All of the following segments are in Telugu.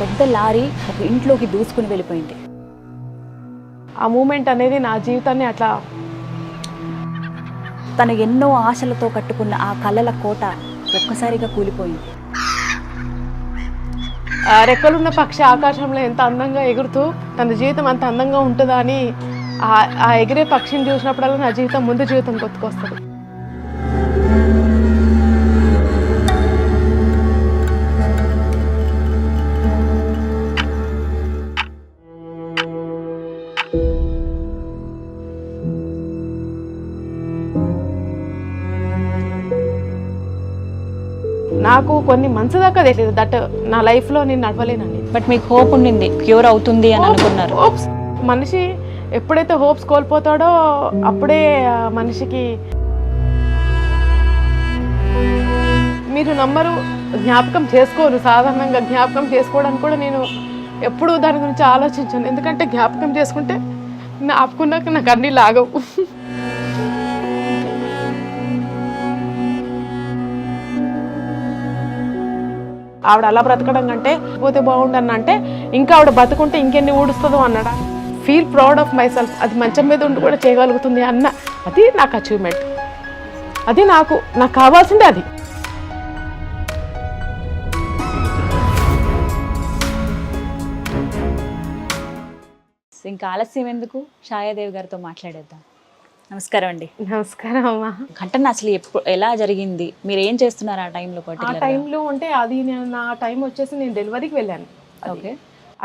పెద్ద లారీ ఒక ఇంట్లోకి దూసుకుని వెళ్ళిపోయింది. ఆ మూమెంట్ అనేది నా జీవితాన్ని అట్లా తను ఎన్నో ఆశలతో కట్టుకున్న ఆ కలల కోట ఒక్కసారిగా కూలిపోయింది. రెక్కలున్న పక్షి ఆకాశంలో ఎంత అందంగా ఎగురుతూ తన జీవితం అంత అందంగా ఉంటుందా అని ఆ ఎగిరే పక్షిని చూసినప్పుడల్లా నా జీవితం ముందు జీవితం గుర్తుకొస్తుంది. నాకు కొన్ని మంత్స్ దాకా తెలియదు దట్ నా లైఫ్లో నేను నడవలేనండి. బట్ మీకు హోప్ ఉండింది, క్యూర్ అవుతుంది అని అనుకున్నారు. హోప్స్, మనిషి ఎప్పుడైతే హోప్స్ కోల్పోతాడో అప్పుడే మనిషికి మీరు నమ్మరు, జ్ఞాపకం చేసుకోరు. సాధారణంగా జ్ఞాపకం చేసుకోవడానికి కూడా నేను ఎప్పుడూ దాని గురించి ఆలోచించాను. ఎందుకంటే జ్ఞాపకం చేసుకుంటే ఆపుకున్నాక నాకు అన్నీ లాగవు. ఆవిడ అలా బ్రతకడం కంటే పోతే బాగుండన్న అంటే ఇంకా ఆవిడ బతుకుంటే ఇంకెన్ని ఊడుస్తుందో అన్నాడా. Feel proud of my self. అది మంచం మీద ఉండి కూడా చేయగలుగుతుంది అన్న, అది నాకు అచీవ్మెంట్. అది నాకు కావాల్సిందే. అది ఇంకా ఆలస్యం ఎందుకు, ఛాయాదేవి గారితో మాట్లాడేద్దాం. నమస్కారం అండి. నమస్కారం అమ్మా. ఘటన అసలు ఎలా జరిగింది, మీరు ఏం చేస్తున్నారు ఆ టైంలో? ఆ టైంలో అంటే అది నా టైం వచ్చేసి నేను డెలివరీకి వెళ్ళాను. ఓకే.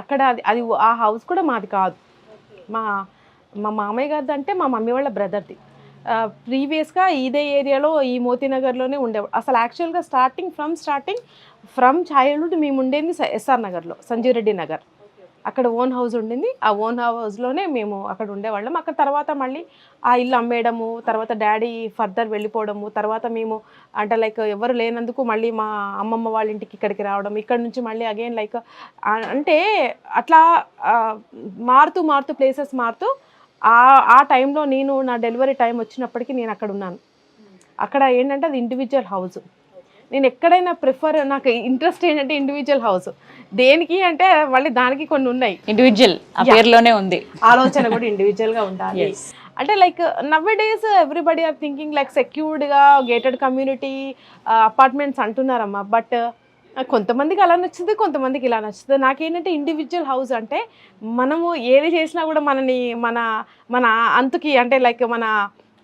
అక్కడ అది ఆ హౌస్ కూడా మాది కాదు, మా మామయ్య గారిది. అంటే మా మమ్మీ వాళ్ళ బ్రదర్ది. ప్రీవియస్గా ఇదే ఏరియాలో ఈ మోతీనగర్లోనే ఉండేవాడు. అసలు యాక్చువల్గా ఫ్రమ్ చైల్డ్హుడ్ మేము ఉండేది ఎస్ఆర్ నగర్లో, సంజీవ్ రెడ్డి నగర్. అక్కడ ఓన్ హౌస్ ఉండింది. ఆ ఓన్ హౌస్లోనే మేము అక్కడ ఉండేవాళ్ళం. అక్కడ తర్వాత మళ్ళీ ఆ ఇల్లు అమ్మేయడము, తర్వాత డాడీ ఫర్దర్ వెళ్ళిపోవడము, తర్వాత మేము అంటే లైక్ ఎవరు లేనందుకు మళ్ళీ మా అమ్మమ్మ వాళ్ళ ఇంటికి ఇక్కడికి రావడం, ఇక్కడ నుంచి మళ్ళీ అగైన్ లైక్ అంటే అట్లా మారుతూ ప్లేసెస్ మారుతూ ఆ టైంలో నేను నా డెలివరీ టైం వచ్చినప్పటికీ నేను అక్కడ ఉన్నాను. అక్కడ ఏంటంటే అది ఇండివిజువల్ హౌస్. నేను ఎక్కడైనా నాకు ఇంట్రెస్ట్ ఏంటంటే ఇండివిజువల్ హౌస్. దేనికి అంటే మళ్ళీ దానికి కొన్ని ఉన్నాయి. ఇండివిజువల్ ఆ పేరులోనే ఉంది. ఆలోచన కూడా ఇండివిజువల్ గా ఉండాలి. అంటే like nowadays everybody are thinking like సెక్యూర్డ్ గా గేటెడ్ కమ్యూనిటీ అపార్ట్మెంట్స్ అంటున్నారమ్మా. బట్ కొంతమందికి అలా నచ్చుతుంది, కొంతమందికి ఇలా నచ్చుతుంది. నాకేంటంటే ఇండివిజువల్ హౌస్ అంటే మనము ఏది చేసినా కూడా మన అంతుకి అంటే లైక్ మన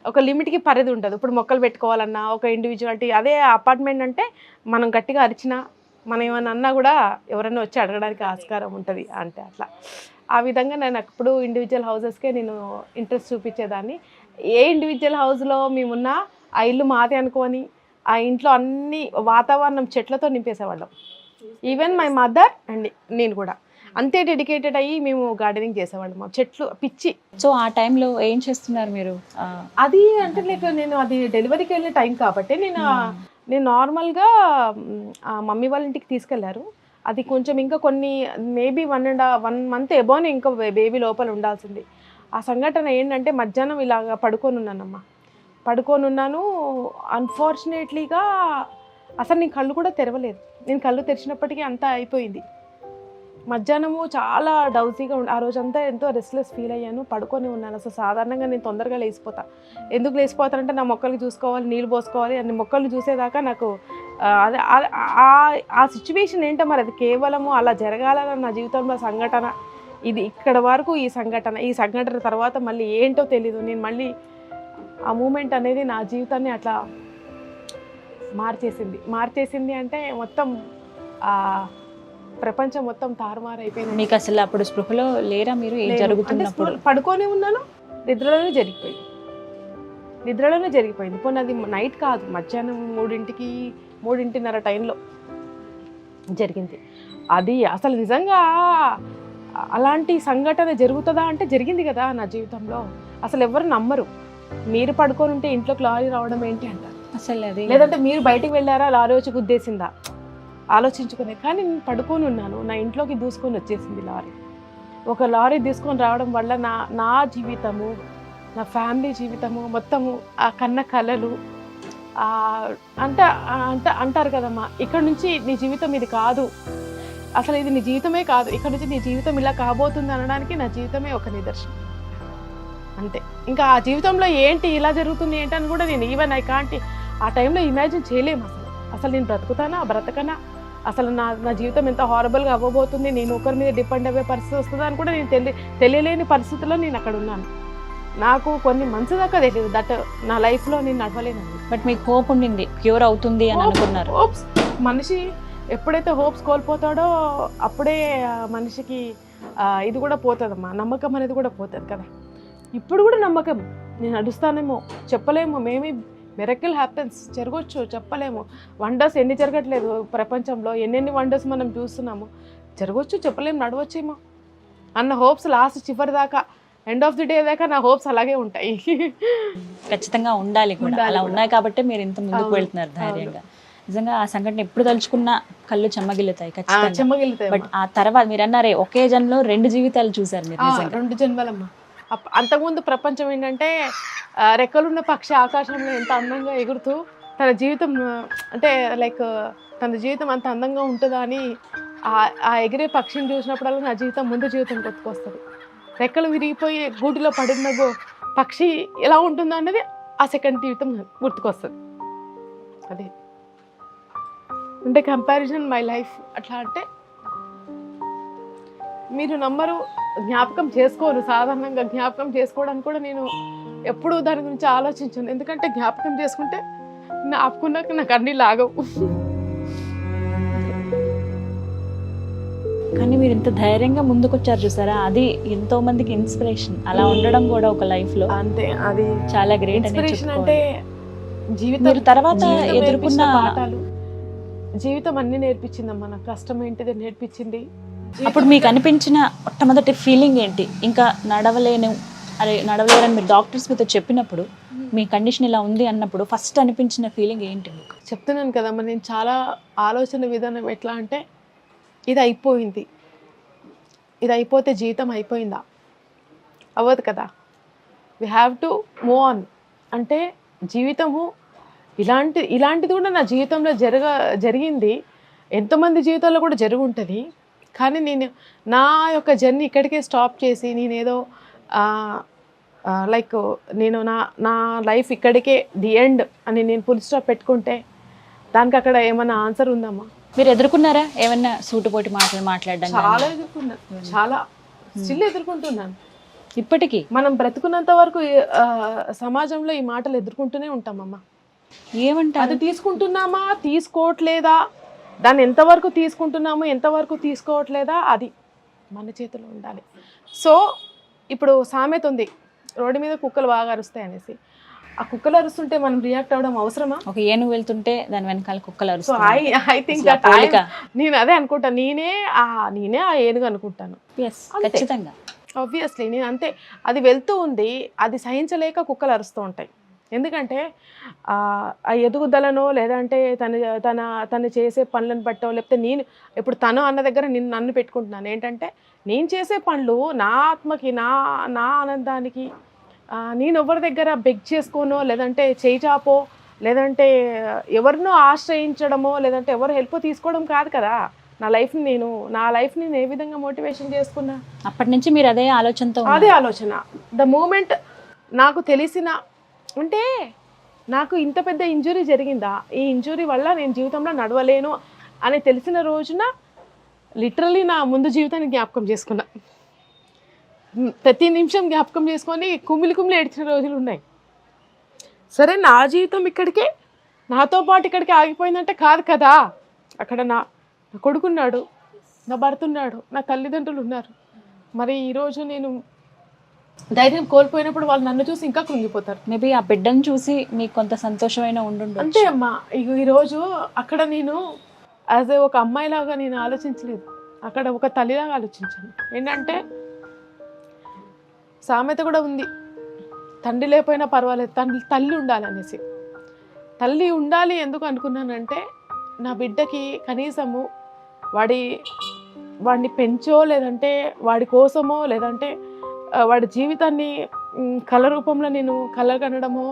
ఒక లిమిట్కి పరిధి ఉంటుంది. ఇప్పుడు మొక్కలు పెట్టుకోవాలన్నా ఒక ఇండివిజువాలిటీ. అదే అపార్ట్మెంట్ అంటే మనం గట్టిగా అరిచినా మనం ఏమన్నా అన్నా కూడా ఎవరైనా వచ్చి అడగడానికి ఆస్కారం ఉంటుంది. అంటే అట్లా ఆ విధంగా నేను ఎప్పుడు ఇండివిజువల్ హౌసెస్కే నేను ఇంట్రెస్ట్ చూపించేదాన్ని. ఏ ఇండివిజువల్ హౌస్లో మేమున్నా ఆ ఇల్లు మాది అనుకొని ఆ ఇంట్లో అన్ని వాతావరణం చెట్లతో నింపేసేవాళ్ళం. ఈవెన్ మై మదర్ అండ్ నేను కూడా అంతే డెడికేటెడ్ అయ్యి మేము గార్డెనింగ్ చేసేవాళ్ళం. చెట్లు పిచ్చి. సో ఆ టైంలో ఏం చేస్తున్నారు మీరు? అది అంటే లైక్ నేను అది డెలివరీకి వెళ్ళే టైం కాబట్టి నేను నార్మల్గా మమ్మీ వాళ్ళ ఇంటికి తీసుకెళ్లారు. అది కొంచెం ఇంకా కొన్ని మేబీ 1 month ఎబోనే ఇంకా బేబీ లోపల ఉండాల్సింది. ఆ సంఘటన ఏంటంటే మధ్యాహ్నం ఇలాగా పడుకొని ఉన్నాను. అన్ఫార్చునేట్లీగా అసలు నేను కళ్ళు కూడా తెరవలేదు. నేను కళ్ళు తెరిచినప్పటికీ అంతా అయిపోయింది. మధ్యాహ్నము చాలా డౌజీగా ఆ రోజంతా ఎంతో రెస్ట్లెస్ ఫీల్ అయ్యాను. పడుకొని ఉన్నాను. అసలు సాధారణంగా నేను తొందరగా లేచిపోతా. ఎందుకు లేచిపోతానంటే నా మొక్కలకి చూసుకోవాలి, నీళ్ళు పోసుకోవాలి. అన్ని మొక్కలు చూసేదాకా నాకు అదే ఆ సిచ్యువేషన్ ఏంటో మరి అది కేవలము అలా జరగాలని నా జీవితంలో సంఘటన ఇది. ఇక్కడ వరకు ఈ సంఘటన తర్వాత మళ్ళీ ఏంటో తెలీదు. నేను మళ్ళీ ఆ మూమెంట్ అనేది నా జీవితాన్ని అట్లా మార్చేసింది. అంటే మొత్తం ప్రపంచం మొత్తం తారుమారు అయిపోయింది. మీకు అసలు అప్పుడు స్పృహలో లేరా మీరు? ఏం జరుగుతున్నప్పుడు? పడుకొని ఉన్నాను. నిద్రలోనే జరిగిపోయింది. పోనీ అది నైట్ కాదు, మధ్యాహ్నం 3:30 టైంలో జరిగింది. అది అసలు నిజంగా అలాంటి సంఘటన జరుగుతుందా అంటే జరిగింది కదా నా జీవితంలో. అసలు ఎవరు నమ్మరు. మీరు పడుకొని ఉంటే ఇంట్లోకి లారీ రావడం ఏంటి అంటారు అసలు. అది లేదంటే మీరు బయటికి వెళ్ళారా, లారీ వచ్చి గుద్దేసిందా ఆలోచించుకునే. కానీ నేను పడుకొని ఉన్నాను, నా ఇంట్లోకి దూసుకొని వచ్చేసింది లారీ. ఒక లారీ తీసుకొని రావడం వల్ల నా జీవితము, నా ఫ్యామిలీ జీవితము మొత్తము, ఆ కన్న కలలు అంటారు కదమ్మా, ఇక్కడ నుంచి నీ జీవితం ఇది కాదు, అసలు ఇది నీ జీవితమే కాదు, ఇక్కడ నుంచి నీ జీవితం ఇలా కాబోతుంది అనడానికి నా జీవితమే ఒక నిదర్శనం అంతే. ఇంకా ఆ జీవితంలో ఏంటి ఇలా జరుగుతుంది ఏంటని కూడా నేను ఈవెన్ ఐ కాంట్ ఆ టైంలో ఇమాజిన్ చేయలేము. అసలు నేను బ్రతకనా, అసలు నా జీవితం ఎంత హారబుల్గా అవ్వబోతుంది, నేను ఒకరి మీద డిపెండ్ అయ్యే పరిస్థితి వస్తుందా అని కూడా నేను తెలియలేని పరిస్థితుల్లో నేను అక్కడ ఉన్నాను. నాకు కొన్ని మంత్స్ దాకా తెలియదు దట్ నా లైఫ్లో నేను నడవలేనండి. బట్ మీకు హోప్ ఉండింది, క్యూర్ అవుతుంది అని అనుకున్నారు. హోప్స్, మనిషి ఎప్పుడైతే హోప్స్ కోల్పోతాడో అప్పుడే మనిషికి ఇది కూడా పోతుందమ్మా, నమ్మకం అనేది కూడా పోతుంది కదా. ఇప్పుడు కూడా నమ్మకం, నేను నడుస్తానేమో చెప్పలేము, మేమీ మిరకిల్ హ్యాపెన్స్ జరగవచ్చు చెప్పలేము. వండర్స్ ఎన్ని జరగట్లేదు ప్రపంచంలో, ఎన్నెన్ని వండర్స్ మనం చూస్తున్నాము, జరగవచ్చు చెప్పలేము, నడవచ్చేమో అన్న హోప్స్ లాస్ట్ చివరి దాకా, ఎండ్ ఆఫ్ ది డే దాకా నా హోప్స్ అలాగే ఉంటాయి. ఖచ్చితంగా ఉండాలి కూడా, అలా ఉన్నాయి కాబట్టి మీరు ఇంత ముందుకు వెళ్తున్నారు ధైర్యంగా. నిజంగా ఆ సంఘటన ఎప్పుడు తలుచుకున్నా కళ్ళు చెమ్మగిల్లుతాయి ఖచ్చితంగా. బట్ ఆ తర్వాత మీరు అన్నారే ఒకే జన్మలో 2 జీవితాలు చూసారు మీరు. 2 జన్మలమ్మా. అంతకుముందు ప్రపంచం ఏంటంటే రెక్కలున్న పక్షి ఆకాశంలో ఎంత అందంగా ఎగురుతూ తన జీవితం అంటే లైక్ తన జీవితం అంత అందంగా ఉంటుందా అని ఆ ఎగిరే పక్షిని చూసినప్పుడల్లా నా జీవితం ముందు జీవితం గుర్తుకొస్తుంది. రెక్కలు విరిగిపోయి గూటిలో పడిన పక్షి ఎలా ఉంటుందో అన్నది ఆ సెకండ్ జీవితం గుర్తుకొస్తుంది. అదే అంటే కంపారిజన్ మై లైఫ్. అట్లా అంటే మీరు నమ్మరు, జ్ఞాపకం చేసుకోరు. సాధారణంగా జ్ఞాపకం చేసుకోవడానికి కూడా నేను ఎప్పుడూ దాని గురించి ఆలోచించాను. ఎందుకంటే జ్ఞాపకం చేసుకుంటే ఆపుకున్నాక నాకు అన్నీ లాగవు. కానీ మీరు ఇంత ధైర్యంగా ముందుకు వచ్చారు చూసారా, అది ఎంతో మందికి ఇన్స్పిరేషన్. అలా ఉండడం కూడా ఒక లైఫ్ లో అంతే, అది చాలా గ్రేట్. ఇన్స్పిరేషన్ అంటే జీవితం తర్వాత ఎదుర్కొన్న పాఠాలు, జీవితం అన్ని నేర్పించిందమ్మా. నాకు కష్టం ఏంటిది నేర్పించింది. అప్పుడు మీకు అనిపించిన మొట్టమొదటి ఫీలింగ్ ఏంటి? ఇంకా నడవలేరని మీరు డాక్టర్స్ మీతో చెప్పినప్పుడు మీ కండిషన్ ఇలా ఉంది అన్నప్పుడు ఫస్ట్ అనిపించిన ఫీలింగ్ ఏంటి మీకు? చెప్తున్నాను కదమ్మా, నేను చాలా ఆలోచన విధానం ఎట్లా అంటే ఇది అయిపోయింది, ఇది అయిపోతే జీవితం అయిపోయిందా? అవ్వదు కదా. We have to move on. అంటే జీవితము ఇలాంటిది కూడా నా జీవితంలో జరిగింది, ఎంతోమంది జీవితాల్లో కూడా జరిగి ఉంటుంది. కానీ నేను నా యొక్క జర్నీ ఇక్కడికే స్టాప్ చేసి నేనేదో లైక్ నేను నా లైఫ్ ఇక్కడికే ది ఎండ్ అని నేను ఫుల్ స్టాప్ పెట్టుకుంటే దానికి అక్కడ ఏమన్నా ఆన్సర్ ఉందమ్మా? మీరు ఎదుర్కొన్నారా ఏమన్నా సూటుపోటి మాట్లాడడం? చాలా ఎదుర్కొన్నాను, చాలా స్టిల్ ఎదుర్కొంటున్నాను ఇప్పటికీ. మనం బ్రతుకున్నంత వరకు సమాజంలో ఈ మాటలు ఎదుర్కొంటూనే ఉంటామమ్మా. ఏమంటారు? అది తీసుకుంటున్నామా తీసుకోవట్లేదా, దాన్ని ఎంతవరకు తీసుకుంటున్నాము ఎంతవరకు తీసుకోవట్లేదా అది మన చేతిలో ఉండాలి. సో ఇప్పుడు సామెత ఉంది, రోడ్డు మీద కుక్కలు బాగా అరుస్తాయి అనేసి. ఆ కుక్కలు అరుస్తుంటే మనం రియాక్ట్ అవ్వడం అవసరమా? ఒక ఏనుగు వెళ్తుంటే దాని వెనకాల కుక్కలు అరుస్తాయి. సో ఐ థింక్ నేను అదే అనుకుంటాను, నేనే ఆ ఏనుగు అనుకుంటాను. ఖచ్చితంగా, ఆబ్వియస్లీ నేను అంతే. అది వెళ్తూ ఉంది, అది సహించలేక కుక్కలు అరుస్తూ ఉంటాయి. ఎందుకంటే ఆ ఎదుగుదలను లేదంటే తను చేసే పనులను బట్టో, లేకపోతే నేను ఇప్పుడు తను అన్న దగ్గర నన్ను పెట్టుకుంటున్నాను. ఏంటంటే నేను చేసే పనులు నా ఆత్మకి నా ఆనందానికి నేను ఎవరి దగ్గర బెగ్ చేసుకోనో, లేదంటే చేయి చాపో, లేదంటే ఎవరినో ఆశ్రయించడమో, లేదంటే ఎవరు హెల్ప్ తీసుకోవడం కాదు కదా. నా లైఫ్ని నేను ఏ విధంగా మోటివేషన్ చేసుకున్నా అప్పటి నుంచి మీరు అదే ఆలోచనతో? అదే ఆలోచన. ద మూమెంట్ నాకు తెలిసిన అంటే నాకు ఇంత పెద్ద ఇంజురీ జరిగిందా, ఈ ఇంజురీ వల్ల నేను జీవితంలో నడవలేను అని తెలిసిన రోజున లిటరల్లీ నా ముందు జీవితాన్ని జ్ఞాపకం చేసుకున్నా. ప్రతి నిమిషం జ్ఞాపకం చేసుకొని కుమిలి ఏడ్చిన రోజులు ఉన్నాయి. సరే నా జీవితం ఇక్కడికే నాతో పాటు ఇక్కడికి ఆగిపోయిందంటే కాదు కదా. అక్కడ నా కొడుకున్నాడు, నా భర్త ఉన్నాడు, నా తల్లిదండ్రులు ఉన్నారు. మరి ఈరోజు నేను ధైర్యం కోల్పోయినప్పుడు వాళ్ళు నన్ను చూసి ఇంకా కృంగిపోతారు. మేబీ ఆ బిడ్డను చూసి మీకు కొంత సంతోషమైన ఉండుండొచ్చు. అంతే అమ్మా. ఈరోజు అక్కడ నేను యాజ్ ఒక అమ్మాయిలాగా నేను ఆలోచించలేదు, అక్కడ ఒక తల్లిలాగా ఆలోచించాను. ఏంటంటే సామెత కూడా ఉంది, తండ్రి లేకపోయినా పర్వాలేదు తల్లి ఉండాలనేసి. తల్లి ఉండాలి ఎందుకు అనుకున్నానంటే నా బిడ్డకి కనీసము వాడిని పెంచో, లేదంటే వాడి కోసమో, లేదంటే వాడి జీవితాన్ని కళ రూపంలో నేను కలగనడమో,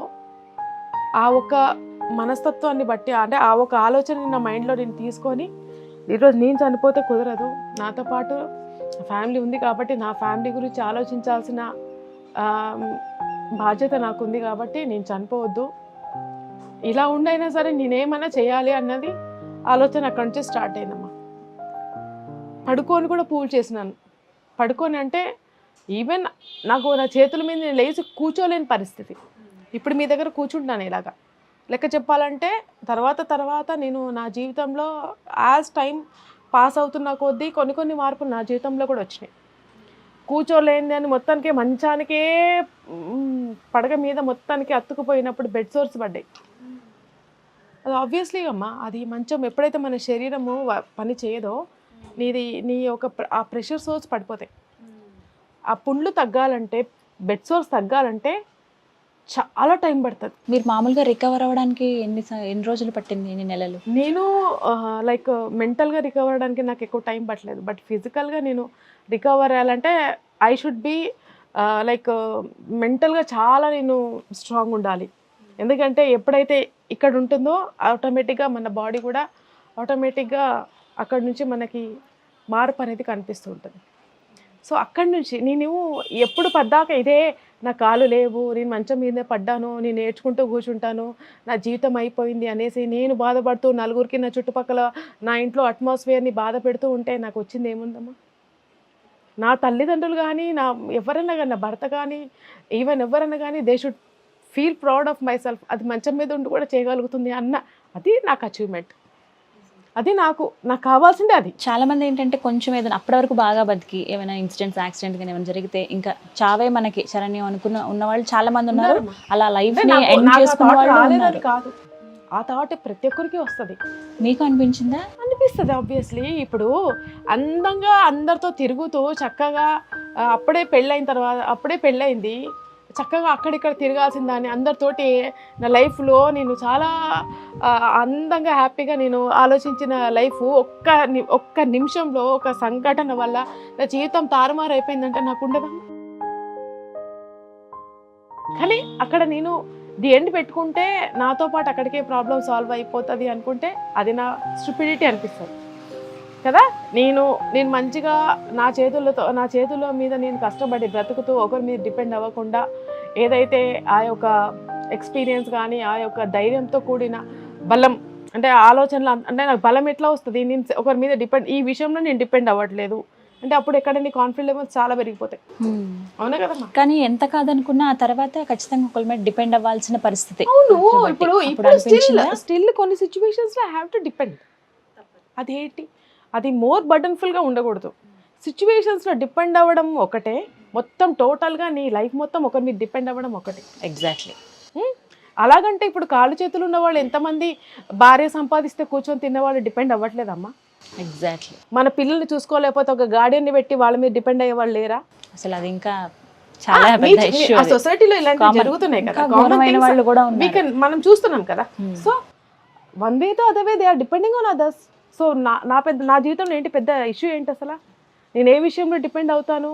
ఆ ఒక మనస్తత్వాన్ని బట్టి అంటే ఆ ఒక ఆలోచన నా మైండ్లో నేను తీసుకొని ఈరోజు నేను చనిపోతే కుదరదు, నాతో పాటు ఫ్యామిలీ ఉంది కాబట్టి నా ఫ్యామిలీ గురించి ఆలోచించాల్సిన బాధ్యత నాకుంది కాబట్టి నేను చనిపోవద్దు, ఇలా ఉండైనా సరే నేనేమైనా చేయాలి అన్నది ఆలోచన అక్కడి నుంచి స్టార్ట్ అయిందమ్మా. పడుకొని కూడా పూలు చేసినాను. పడుకొని అంటే ఈవెన్ నాకు నా చేతుల మీద నేను లేచి కూర్చోలేని పరిస్థితి. ఇప్పుడు మీ దగ్గర కూర్చుంటున్నాను ఇలాగా. లెక్క చెప్పాలంటే తర్వాత నేను నా జీవితంలో యాజ్ టైం పాస్ అవుతున్న కొద్దీ కొన్ని మార్పులు నా జీవితంలో కూడా వచ్చినాయి. కూర్చోలేని అని మొత్తానికి మంచానికే పడగ మీద మొత్తానికి అతుకుపోయినప్పుడు బెడ్ సోర్స్ పడ్డాయి. అది ఆబ్వియస్లీ అమ్మా, అది మంచం ఎప్పుడైతే మన శరీరము పని చేయదో నీ ఒక ఆ ప్రెషర్ సోర్స్ పడిపోతాయి. ఆ పుండ్లు తగ్గాలంటే, బెడ్ సోర్స్ తగ్గాలంటే చాలా టైం పడుతుంది. మీరు మామూలుగా రికవర్ అవ్వడానికి ఎన్ని రోజులు పట్టింది, ఎన్ని నెలలు? నేను లైక్ మెంటల్గా రికవర్ అవ్వడానికి నాకు ఎక్కువ టైం పట్టలేదు. బట్ ఫిజికల్గా నేను రికవర్ అయ్యాలంటే ఐ షుడ్ బి లైక్ మెంటల్గా చాలా నేను స్ట్రాంగ్ ఉండాలి. ఎందుకంటే ఎప్పుడైతే ఇక్కడ ఉంటుందో ఆటోమేటిక్గా మన బాడీ కూడా ఆటోమేటిక్గా అక్కడ నుంచి మనకి మార్పు అనేది కనిపిస్తూ ఉంటుంది. సో అక్కడి నుంచి నేను ఎప్పుడు పడ్డాక ఇదే నా కాలు లేవు, నేను మంచం మీదే పడ్డాను, నేను నేర్చుకుంటూ కూర్చుంటాను, నా జీవితం అయిపోయింది అనేసి నేను బాధపడుతూ నలుగురికి నా చుట్టుపక్కల నా ఇంట్లో అట్మాస్ఫియర్ని బాధ పెడుతూ ఉంటే నాకు వచ్చింది ఏముందమ్మా? నా తల్లిదండ్రులు కానీ, నా ఎవరైనా కానీ, నా భర్త కానీ, ఈవెన్ ఎవరైనా కానీ they should feel proud of my self. అది మంచం మీద ఉండి కూడా చేయగలుగుతుంది అన్న, అది నాకు అచీవ్మెంట్. అది నాకు కావాల్సిందే. అది చాలా మంది ఏంటంటే కొంచెం ఏదైనా అప్పటి వరకు బాగా బతికి ఏమైనా ఇన్సిడెంట్స్, యాక్సిడెంట్ కానీ ఏమైనా జరిగితే ఇంకా చావే మనకి శరణ్యం అనుకున్న ఉన్నవాళ్ళు చాలా మంది ఉన్నారు. అలా లైఫ్ ని ఎండ్ చేసుకున్న వాళ్ళు ఉన్నారు. కాదు, ఆ థాట్ ప్రతి ఒక్కరికి వస్తుంది. మీకు అనిపించిందా? అనిపిస్తుంది ఆబ్వియస్లీ. ఇప్పుడు అందంగా అందరితో తిరుగుతూ చక్కగా అప్పుడే పెళ్ళయింది చక్కగా అక్కడిక్కడ తిరగాల్సిన దాన్ని అందరితోటి నా లైఫ్లో నేను చాలా అందంగా హ్యాపీగా నేను ఆలోచించిన లైఫ్ ఒక్క నిమిషంలో ఒక సంఘటన వల్ల నా జీవితం తారుమారు అయిపోయిందంటే నాకు ఉండదా? కానీ అక్కడ నేను ది ఎండ్ పెట్టుకుంటే నాతో పాటు అక్కడికే ప్రాబ్లం సాల్వ్ అయిపోతుంది అనుకుంటే అది నా స్టూపిడిటీ అనిపిస్తుంది కదా. నేను మంచిగా నా చేతుల మీద నేను కష్టపడి బ్రతుకుతూ ఒకరి మీద డిపెండ్ అవ్వకుండా ఏదైతే ఆ యొక్క ఎక్స్పీరియన్స్ కానీ ఆ యొక్క ధైర్యంతో కూడిన బలం అంటే ఆలోచనలు అంటే నాకు బలం ఎట్లా వస్తుంది, నేను ఒకరి మీద ఈ విషయంలో నేను డిపెండ్ అవ్వట్లేదు అంటే అప్పుడు ఎక్కడ నీ కాన్ఫిడెన్స్ లెవెల్స్ చాలా పెరిగిపోతాయి. అవునా కదమ్మా? కానీ ఎంత కాదనుకున్నా ఆ తర్వాత ఖచ్చితంగా ఒకరి మీద డిపెండ్ అవ్వాల్సిన పరిస్థితి. అవును, ఇప్పుడు స్టిల్ కొన్ని సిచ్యువేషన్స్ లో ఐ హావ్ టు డిపెండ్. అదేంటి, అది మోర్ బర్డన్ఫుల్గా ఉండకూడదు. సిచ్యువేషన్స్లో డిపెండ్ అవ్వడం ఒకటే, మొత్తం టోటల్గా నీ లైఫ్ మొత్తం ఒకరి మీద డిపెండ్ అవ్వడం ఒకటే. ఎగ్జాక్ట్లీ. అలాగంటే ఇప్పుడు కాళ్ళు చేతులు ఉన్న వాళ్ళు ఎంతమంది భార్య సంపాదిస్తే కూర్చొని తిన్నవాళ్ళు డిపెండ్ అవ్వట్లేదమ్మా? ఎగ్జాక్ట్లీ. మన పిల్లల్ని చూసుకోలేకపోతే ఒక గార్డియన్ని పెట్టి వాళ్ళ మీద డిపెండ్ అయ్యే వాళ్ళు లేరా? అసలు అది ఇంకా చాలా సొసైటీలో ఇలాంటివి జరుగుతున్నాయి కదా, వాళ్ళు కూడా మనం చూస్తున్నాం కదా. సో వన్ వే తో other way they are depending on others. So నా జీవితంలో ఏంటి పెద్ద ఇష్యూ ఏంటి అసలు? నేను ఏ విషయంలో డిపెండ్ అవుతాను?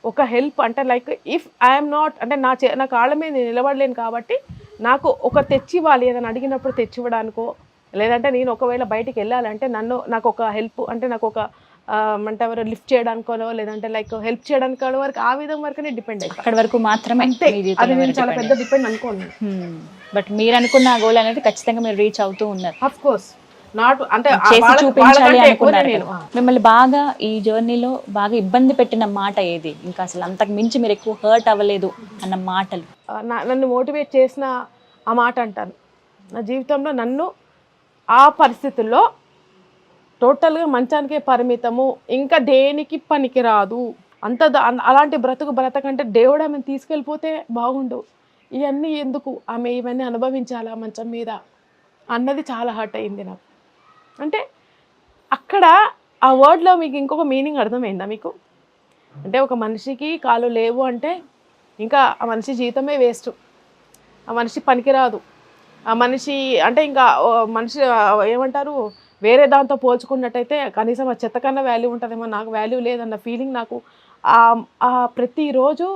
ఒక హెల్ప్ అంటే లైక్ ఇఫ్ ఐఎమ్ నాట్ అంటే నా కాళ్ళ మీద నేను నిలబడలేను కాబట్టి నాకు ఒక తెచ్చివ్వాలి, ఏదైనా అడిగినప్పుడు తెచ్చివ్వడానికో లేదంటే నేను ఒకవేళ బయటికి వెళ్ళాలంటే నాకు ఒక హెల్ప్ అంటే నాకు ఒక అంటే లిఫ్ట్ చేయడానికో లేదంటే లైక్ హెల్ప్ చేయడానికో వరకు ఆ విధం వరకునే డిపెండ్ అయ్యి అక్కడి వరకు మాత్రమే. అది నేను చాలా పెద్ద డిపెండ్ అనుకోను. బట్ మీరు అనుకున్న గోల్ అనేది ఖచ్చితంగా మీరు రీచ్ అవుతూ ఉన్నారు. ఆఫ్ కోర్స్ నాట్ అంటే చూపించాలి అనుకున్నారు. మిమ్మల్ని బాగా ఈ జర్నీలో బాగా ఇబ్బంది పెట్టిన మాట ఏది? ఇంకా అసలు అంతకు మించి మీరు ఎక్కువ హర్ట్ అవ్వలేదు అన్న మాటలు? నన్ను మోటివేట్ చేసిన ఆ మాట అంటాను. నా జీవితంలో నన్ను ఆ పరిస్థితుల్లో టోటల్గా మంచానికే పరిమితము, ఇంకా దేనికి పనికిరాదు, అలాంటి బ్రతకంటే దేవుడు ఆమెను తీసుకెళ్ళిపోతే బాగుండు, ఇవన్నీ ఎందుకు, ఆమె ఇవన్నీ అనుభవించాలా మంచం మీద అన్నది చాలా హర్ట్ అయింది నాకు. అంటే అక్కడ ఆ వర్డ్లో మీకు ఇంకొక మీనింగ్ అర్థమైందా మీకు? అంటే ఒక మనిషికి కాళ్ళు లేవు అంటే ఇంకా ఆ మనిషి జీవితమే వేస్ట్, ఆ మనిషి పనికిరాదు, ఆ మనిషి అంటే ఇంకా మనిషి ఏమంటారు వేరే దాంతో పోల్చుకున్నట్టయితే కనీసం ఆ చెత్త కన్నా వాల్యూ ఉంటుందేమో, నాకు వాల్యూ లేదన్న ఫీలింగ్ నాకు ఆ ప్రతిరోజు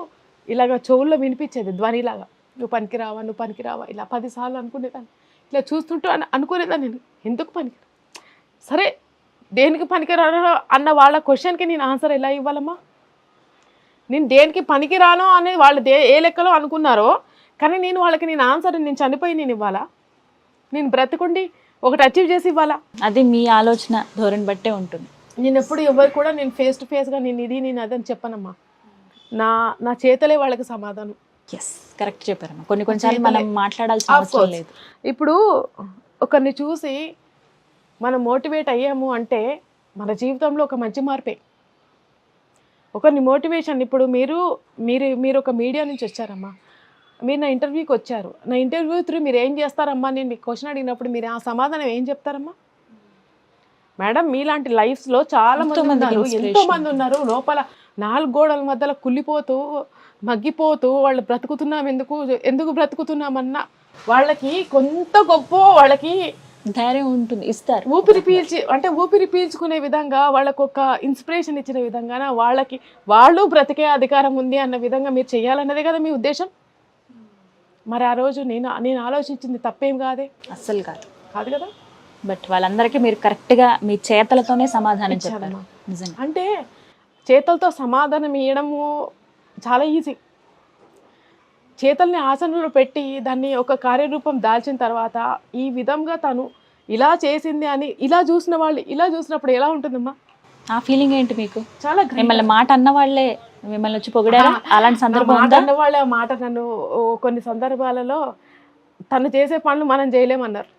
ఇలాగ చెవుల్లో వినిపించేది ధ్వనిలాగా, నువ్వు పనికిరావా ఇలా 10 సార్లు అనుకునేదాన్ని. ఇలా చూస్తుంటూ అనుకునేదాన్ని నేను ఎందుకు పనికిరా, సరే దేనికి పనికిరానో అన్న వాళ్ళ క్వశ్చన్కి నేను ఆన్సర్ ఎలా ఇవ్వాలమ్మా? నేను దేనికి పనికిరానో అనేది వాళ్ళు ఏ లెక్కలో అనుకున్నారో, కానీ నేను వాళ్ళకి నేను ఆన్సర్ నేను చనిపోయి నేను ఇవ్వాలా? నేను బ్రతుకుండి ఒకటి అచీవ్ చేసి ఇవ్వాలా? అది మీ ఆలోచన ధోరణి బట్టే ఉంటుంది. నేను ఎప్పుడు ఎవరు కూడా నేను ఫేస్ టు ఫేస్గా నేను ఇది నేను అదని చెప్పనమ్మా. నా చేతలే వాళ్ళకి సమాధానం. ఎస్, కరెక్ట్ చెప్పారమ్మా. కొన్నిసార్లు మనం మాట్లాడాల్సిన అవసరం లేదు. ఇప్పుడు ఒకరిని చూసి మనం మోటివేట్ అయ్యాము అంటే మన జీవితంలో ఒక మంచి మార్పే. ఒకరిని మోటివేషన్, ఇప్పుడు మీరు ఒక మీడియా నుంచి వచ్చారమ్మా, మీరు నా ఇంటర్వ్యూకి వచ్చారు, నా ఇంటర్వ్యూ త్రూ మీరు ఏం చేస్తారమ్మా నేను మీకు క్వశ్చన్ అడిగినప్పుడు మీరు ఆ సమాధానం ఏం చెప్తారమ్మా? మేడం మీలాంటి లైఫ్స్లో చాలా మంది ఉన్నారు, ఎంతో మంది ఉన్నారు, లోపల 4 గోడల మధ్యలో కుళ్ళిపోతూ మగ్గిపోతూ వాళ్ళు బ్రతుకుతున్నాం, ఎందుకు బ్రతుకుతున్నామన్నా వాళ్ళకి కొంత గొప్ప వాళ్ళకి ధైర్యం ఉంటుంది, ఇస్తారు. ఊపిరి పీల్చుకునే విధంగా వాళ్ళకు ఒక ఇన్స్పిరేషన్ ఇచ్చిన విధంగా వాళ్ళు బ్రతికే అధికారం ఉంది అన్న విధంగా మీరు చెయ్యాలన్నదే కదా మీ ఉద్దేశం. మరి ఆ రోజు నేను ఆలోచించింది తప్పేం కాదే, అస్సలు కాదు కదా. బట్ వాళ్ళందరికీ మీరు కరెక్ట్గా మీ చేతలతోనే సమాధానం చెప్పారు. అంటే చేతలతో సమాధానం ఇవ్వడము చాలా ఈజీ. చేతల్ని ఆసనంలో పెట్టి దాన్ని ఒక కార్యరూపం దాల్చిన తర్వాత ఈ విధంగా తను ఇలా చేసింది అని ఇలా చూసినప్పుడు ఎలా ఉంటుందమ్మా? ఆ ఫీలింగ్ ఏంటి మీకు? చాలా మిమ్మల్ని మాట అన్న వాళ్ళే మిమ్మల్ని వచ్చి పొగిడారా? అలాంటి సందర్భం అన్న వాళ్ళే ఆ మాట నన్ను కొన్ని సందర్భాలలో తను చేసే పనులు మనం చేయలేమన్నారు.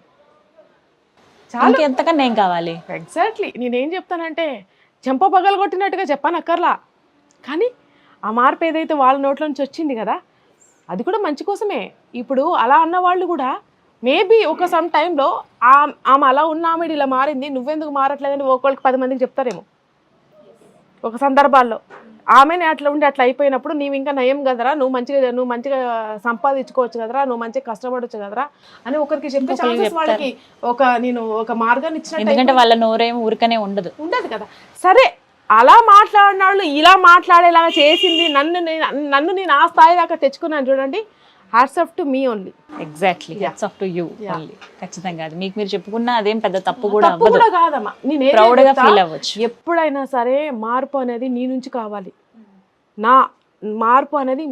చాలా ఎంతకన్నా ఏం కావాలి? ఎగ్జాక్ట్లీ. నేనేం చెప్తానంటే చెంప పగలగొట్టినట్టుగా చెప్పనక్కర్లా, కానీ ఆ మార్పు ఏదైతే వాళ్ళ నోట్ల నుంచి వచ్చింది కదా అది కూడా మంచి కోసమే. ఇప్పుడు అలా అన్న వాళ్ళు కూడా మేబీ ఒక సమ్ టైంలో ఆమె అలా ఉన్న ఆమె ఇలా మారింది, నువ్వెందుకు మారట్లేదని ఒకళ్ళకి 10 మందికి చెప్తారేమో. ఒక సందర్భాల్లో ఆమెనే అట్లా ఉండి అట్లా అయిపోయినప్పుడు నీవు ఇంకా నయం కదరా, నువ్వు మంచిగా సంపాదించుకోవచ్చు కదరా, నువ్వు మంచిగా కష్టపడవచ్చు కదరా అని ఒకరికి చెప్పే ఛాన్సెస్ వాళ్ళకి నేను ఒక మార్గాన్ని ఇచ్చినట్టు. ఎందుకంటే వాళ్ళ నోరేమో ఊరికనే ఉండదు కదా. సరే అలా మాట్లాడిన వాళ్ళు ఇలా మాట్లాడేలాగా చేసింది నన్ను నేను ఆ స్థాయి దాకా తెచ్చుకున్నాను చూడండి. Hats off to me only. Exactly, hats off to you only. ఖచ్చితంగా అది మీకు మీరు చెప్పుకున్నా అదేం పెద్ద తప్పు కాదమ్మా. నేను ప్రౌడ్ గా ఫీల్ అవ్వచ్చు. ఎప్పుడైనా సరే మార్పు అనేది నీ నుంచి కావాలి, మార్పు అనేది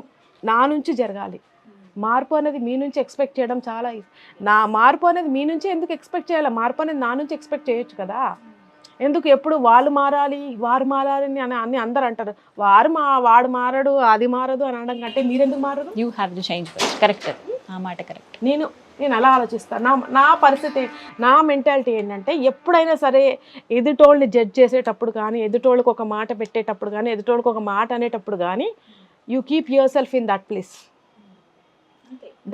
నా నుంచి జరగాలి. మార్పు అనేది మీ నుంచి ఎక్స్పెక్ట్ చేయడం చాలా మార్పు అనేది మీ నుంచి ఎందుకు ఎక్స్పెక్ట్ చేయాలి? మార్పు అనేది నా నుంచి ఎక్స్పెక్ట్ చేయొచ్చు కదా. ఎందుకు ఎప్పుడు వారు మారాలి అని అందరు అంటారు. వాడు మారడు, అది మారదు అని అనడం కంటే మీరెందుకు మారదు? You have to change first. Correct, ఆ మాట కరెక్ట్. నేను అలా ఆలోచిస్తాను. నా పరిస్థితి, నా మెంటాలిటీ ఏంటంటే ఎప్పుడైనా సరే ఎదుటోళ్ళని జడ్జ్ చేసేటప్పుడు కానీ, ఎదుటోళ్ళకి ఒక మాట పెట్టేటప్పుడు కానీ, ఎదుటోళ్ళకి ఒక మాట అనేటప్పుడు కానీ you keep yourself in that place,